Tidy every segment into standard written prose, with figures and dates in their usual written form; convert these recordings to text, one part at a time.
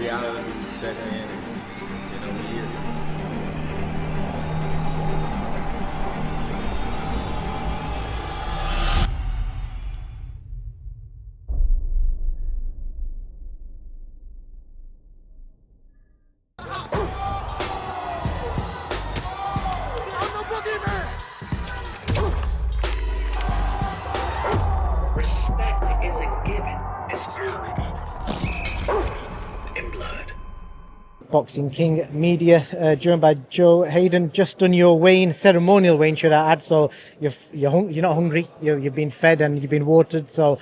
reality sets in, and we here. Respect isn't given, it's earned in blood. Boxing King Media, joined by Joe Hayden. Just done your weigh-in, ceremonial weigh-in, should I add? So you're not hungry. You've been fed and you've been watered. So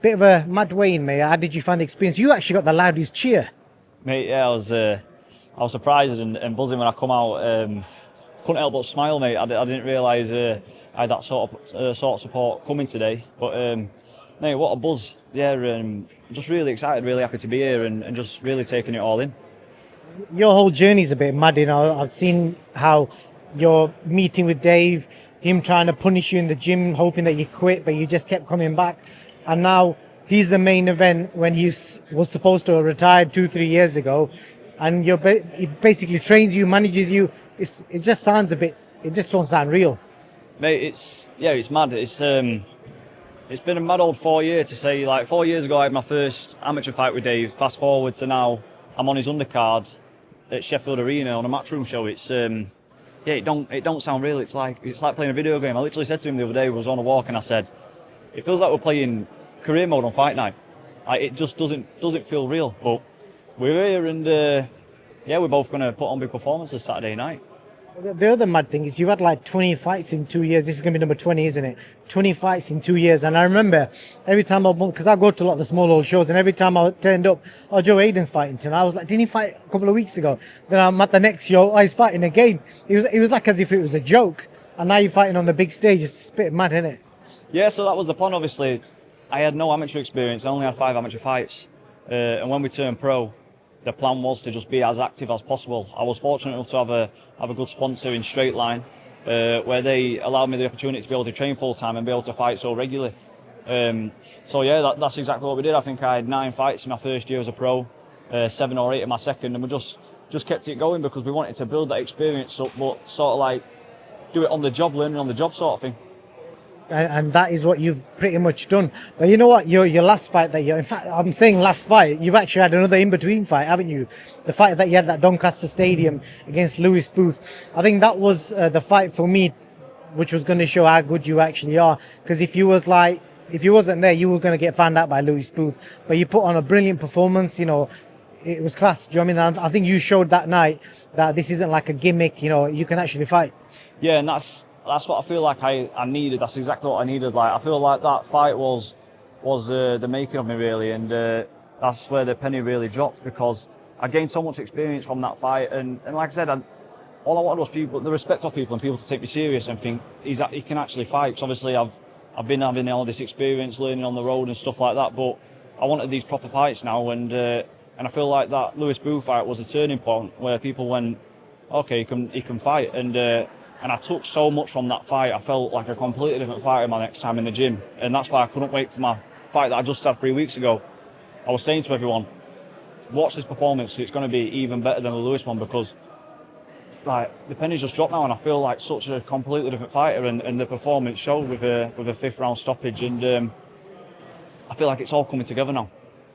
bit of a mad weigh-in, mate. How did you find the experience? You actually got the loudest cheer. Mate, yeah, I was surprised and buzzing when I come out. Couldn't help but smile, mate. I didn't realise I had that sort of support coming today. But mate, what a buzz! Yeah, just really excited, really happy to be here, and just really taking it all in. Your whole journey's a bit mad, you know. I've seen how you're meeting with Dave, him trying to punish you in the gym, hoping that you quit, but you just kept coming back. And now he's the main event when he was supposed to have retired 2-3 years ago. And he basically trains you, manages you. It just sounds it just don't sound real. Mate, it's mad. It's been a mad old 4 years to say. Like 4 years ago, I had my first amateur fight with Dave. Fast forward to now, I'm on his undercard at Sheffield Arena on a Matchroom show. It's it don't sound real. It's like playing a video game. I literally said to him the other day, we was on a walk, and I said, it feels like we're playing career mode on Fight Night. Like, it just doesn't feel real. But we're here, and we're both going to put on big performances Saturday night. The other mad thing is you've had like 20 fights in 2 years. This is going to be number 20, isn't it? 20 fights in 2 years. And I remember every time because I go to a lot of the small old shows, and every time I turned up, oh, Joe Hayden's fighting tonight. I was like, didn't he fight a couple of weeks ago? Then I'm at the next show, oh, he's fighting again. It was like as if it was a joke. And now you're fighting on the big stage. It's a bit mad, isn't it? Yeah, so that was the plan, obviously. I had no amateur experience. I only had 5 amateur fights. And when we turned pro, the plan was to just be as active as possible. I was fortunate enough to have a good sponsor in Straight Line, where they allowed me the opportunity to be able to train full time and be able to fight so regularly. So yeah, that's exactly what we did. I think I had 9 fights in my first year as a pro, 7 or 8 in my second, and we just kept it going because we wanted to build that experience up, but sort of like do it on the job, learning on the job sort of thing. And that is what you've pretty much done. But you know what? Your last fight in fact, I'm saying last fight, you've actually had another in-between fight, haven't you? The fight that you had at Doncaster Stadium against Lewis Booth. I think that was the fight for me, which was going to show how good you actually are. Because if you wasn't there, you were going to get found out by Lewis Booth. But you put on a brilliant performance, you know. It was class. Do you know what I mean? I think you showed that night that this isn't like a gimmick, you know, you can actually fight. Yeah, and that's what I feel like I needed. That's exactly what I needed. Like, I feel like that fight was the making of me, really, and that's where the penny really dropped, because I gained so much experience from that fight, and like I said, all I wanted was the respect of people, and people to take me serious and think he can actually fight. Because obviously I've been having all this experience, learning on the road and stuff like that, but I wanted these proper fights now, and I feel like that Lewis Booth fight was a turning point where people went, okay, he can fight, and I took so much from that fight. I felt like a completely different fighter my next time in the gym. And that's why I couldn't wait for my fight that I just had 3 weeks ago. I was saying to everyone, watch this performance. It's going to be even better than the Lewis one, because like the penny's just dropped now, and I feel like such a completely different fighter. And the performance showed with a 5th round stoppage. And I feel like it's all coming together now.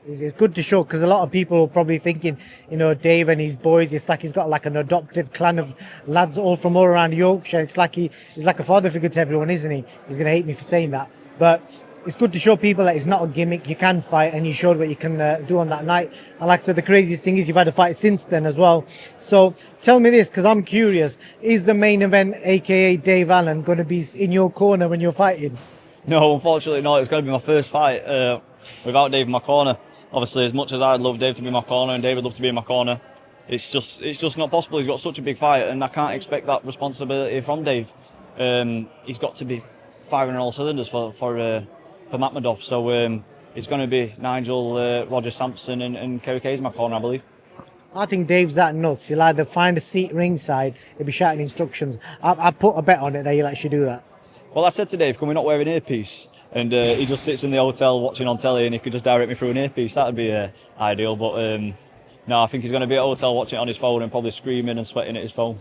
It's good to show, because a lot of people are probably thinking, you know, Dave and his boys, it's like he's got like an adopted clan of lads all from all around Yorkshire. It's like he's like a father figure to everyone, isn't he? He's going to hate me for saying that. But it's good to show people that it's not a gimmick. You can fight, and you showed what you can do on that night. And like I said, the craziest thing is you've had a fight since then as well. So tell me this, because I'm curious, is the main event, aka Dave Allen, going to be in your corner when you're fighting? No, unfortunately not. It's going to be my first fight without Dave in my corner. Obviously, as much as I'd love Dave to be in my corner and Dave would love to be in my corner, it's just not possible. He's got such a big fight, and I can't expect that responsibility from Dave. He's got to be firing on all cylinders for MAKHMUDOV. So it's going to be Nigel, Roger Sampson and Kerry Kay's in my corner, I believe. I think Dave's that nuts. He'll either find a seat ringside, he'll be shouting instructions. I put a bet on it that he'll actually do that. Well, I said to Dave, can we not wear an earpiece? And he just sits in the hotel watching on telly, and he could just direct me through an earpiece. That would be ideal. But No, I think he's going to be at a hotel watching it on his phone and probably screaming and sweating at his phone.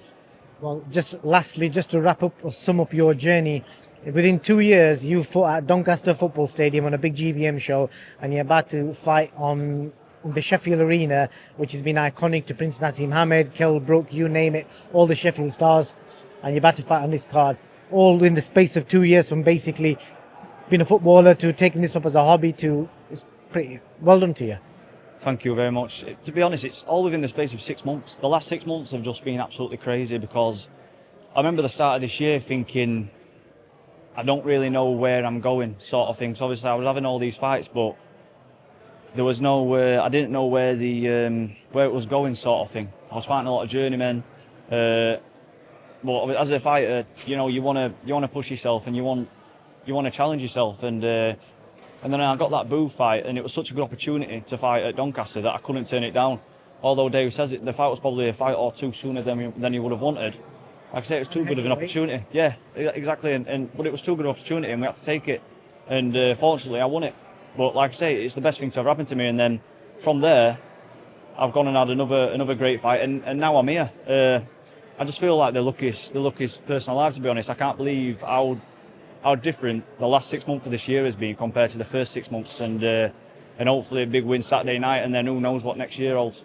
Well, just lastly, just to wrap up or sum up your journey, within 2 years, you fought at Doncaster Football Stadium on a big GBM show, and you're about to fight on the Sheffield Arena, which has been iconic to Prince Nassim Hamed, Kell Brook, you name it, all the Sheffield stars, and you're about to fight on this card, all in the space of 2 years from basically being a footballer to taking this up as a hobby to, it's pretty well done to you. Thank you very much. To be honest, it's all within the space of 6 months. The last 6 months have just been absolutely crazy because I remember the start of this year thinking, I don't really know where I'm going, sort of thing. So obviously I was having all these fights, but there was no, I didn't know where it was going, sort of thing. I was fighting a lot of journeymen. But as a fighter, you know, you want to push yourself and you want to challenge yourself. And then I got that Booth fight, and it was such a good opportunity to fight at Doncaster that I couldn't turn it down. Although Dave says the fight was probably a fight or two sooner than he would have wanted. Like I say, it was too good of an opportunity. Yeah, exactly. But it was too good an opportunity, and we had to take it. And fortunately, I won it. But like I say, it's the best thing to have happened to me. And then from there, I've gone and had another great fight, and now I'm here. I just feel like the luckiest person alive, to be honest. I can't believe how different the last 6 months of this year has been compared to the first 6 months, and hopefully a big win Saturday night, and then who knows what next year holds.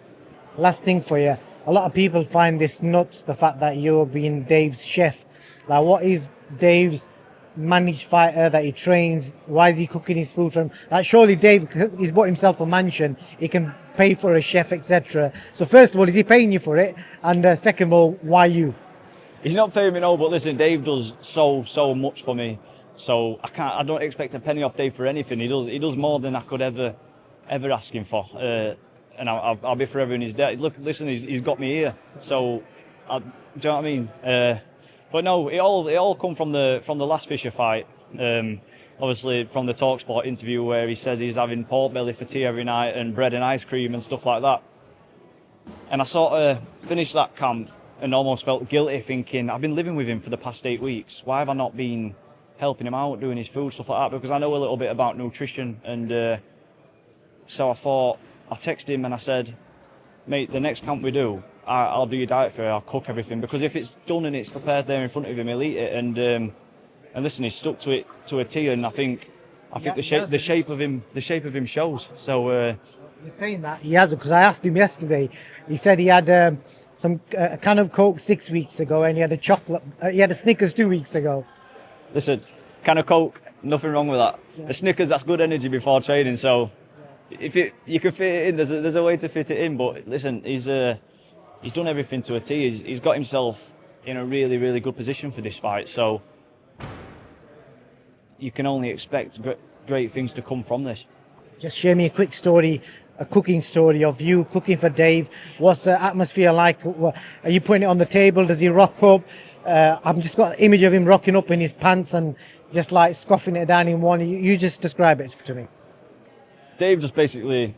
Last thing for you, a lot of people find this nuts, the fact that you're being Dave's chef. Like, what is Dave's managed fighter that he trains? Why is he cooking his food for him? Like, surely Dave, because he's bought himself a mansion, he can pay for a chef, etc. So first of all, is he paying you for it? And second of all, why you? He's not paying me, no, but listen, Dave does so much for me. So I don't expect a penny off Dave for anything. He does more than I could ever ask him for. And I'll be forever in his debt. Look, listen, he's got me here. So, do you know what I mean? But no, it all come from the last Fisher fight. Obviously from the TalkSport interview where he says he's having pork belly for tea every night and bread and ice cream and stuff like that. And I sort of finished that camp and almost felt guilty, thinking I've been living with him for the past 8 weeks. Why have I not been helping him out, doing his food, stuff like that? Because I know a little bit about nutrition, and so I thought, I texted him and I said, mate, the next camp we do, I'll do your diet for you, I'll cook everything, because if it's done and it's prepared there in front of him, he'll eat it. And listen, he's stuck to it to a T, and I think the shape of him shows. So you're saying that he hasn't, because I asked him yesterday. He said he had a can of Coke 6 weeks ago, and he had a Snickers 2 weeks ago. Listen, can of Coke, nothing wrong with that. Yeah. A Snickers, that's good energy before training. So if you can fit it in, there's a way to fit it in. But listen, he's done everything to a T. He's got himself in a really, really good position for this fight. So you can only expect great things to come from this. Just share me a quick story, a cooking story of you cooking for Dave. What's the atmosphere like? Are you putting it on the table? Does he rock up? I've just got an image of him rocking up in his pants and just like scoffing it down in one. You just describe it to me. Dave just basically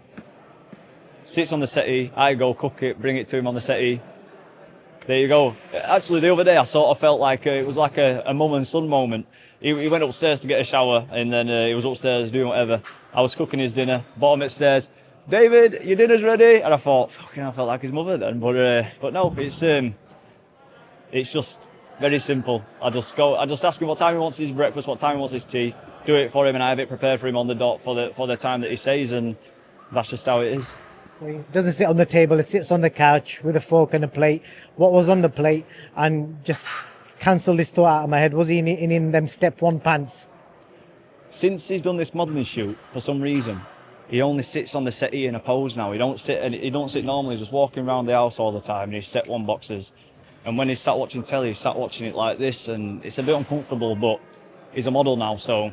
sits on the settee. I go cook it, bring it to him on the settee. There you go. Actually, the other day I sort of felt like it was like a mum and son moment. He went upstairs to get a shower, and then he was upstairs doing whatever. I was cooking his dinner, bottom upstairs. David, your dinner's ready. And I thought, fucking, I felt like his mother then. But no, it's just very simple. I just ask him what time he wants his breakfast, what time he wants his tea, do it for him, and I have it prepared for him on the dot for the time that he says, and that's just how it is. He doesn't sit on the table, he sits on the couch with a fork and a plate. What was on the plate? And just cancel this thought out of my head. Was he in them step one pants? Since he's done this modelling shoot, for some reason, he only sits on the settee in a pose now. He don't sit normally, just walking around the house all the time in his step one boxes. And when he's sat watching telly, he's sat watching it like this, and it's a bit uncomfortable, but he's a model now, so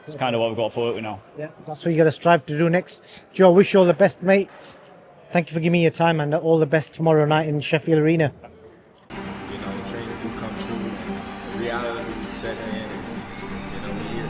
it's kind of what we've got to put with now. Yeah, that's what you got to strive to do next. Joe, I wish you all the best, mate. Thank you for giving me your time, and all the best tomorrow night in Sheffield Arena. You know, the dreams do come true. The reality sets in, and, you know, we're here.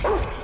Peace.